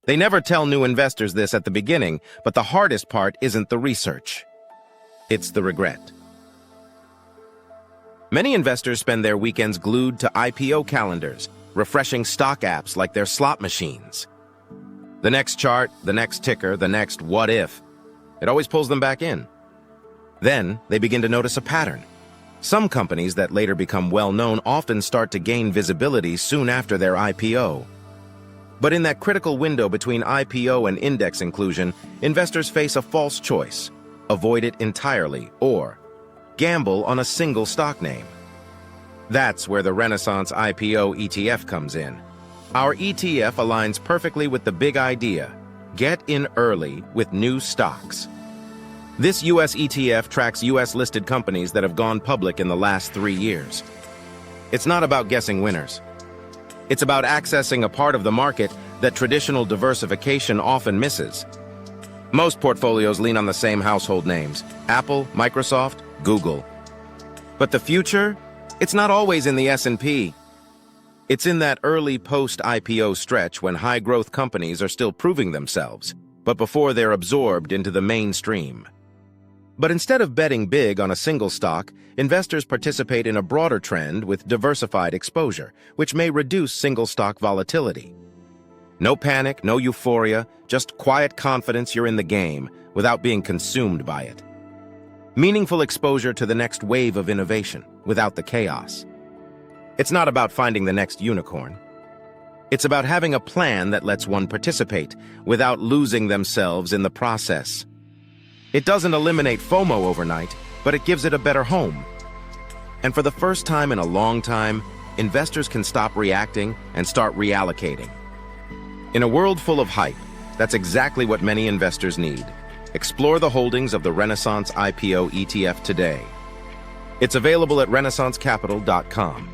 They never tell new investors this at the beginning, but the hardest part isn't the research. It's the regret. Many investors spend their weekends glued to IPO calendars, refreshing stock apps like they're slot machines. The next chart, the next ticker, the next what if. It always pulls them back in. Then they begin to notice a pattern. Some companies that later become well-known often start to gain visibility soon after their IPO. But in that critical window between IPO and index inclusion, investors face a false choice: avoid it entirely or gamble on a single stock name. That's where the Renaissance IPO ETF comes in. Our ETF aligns perfectly with the big idea: get in early with new stocks. This US ETF tracks US-listed companies that have gone public in the last 3 years. It's not about guessing winners. It's about accessing a part of the market that traditional diversification often misses. Most portfolios lean on the same household names: Apple, Microsoft, Google. But the future? It's not always in the S&P. It's in that early post-IPO stretch when high-growth companies are still proving themselves, but before they're absorbed into the mainstream. But instead of betting big on a single stock, investors participate in a broader trend with diversified exposure, which may reduce single stock volatility. No panic, no euphoria, just quiet confidence you're in the game without being consumed by it. Meaningful exposure to the next wave of innovation without the chaos. It's not about finding the next unicorn. It's about having a plan that lets one participate without losing themselves in the process. It doesn't eliminate FOMO overnight, but it gives it a better home. And for the first time in a long time, investors can stop reacting and start reallocating. In a world full of hype, that's exactly what many investors need. Explore the holdings of the Renaissance IPO ETF today. It's available at renaissancecapital.com.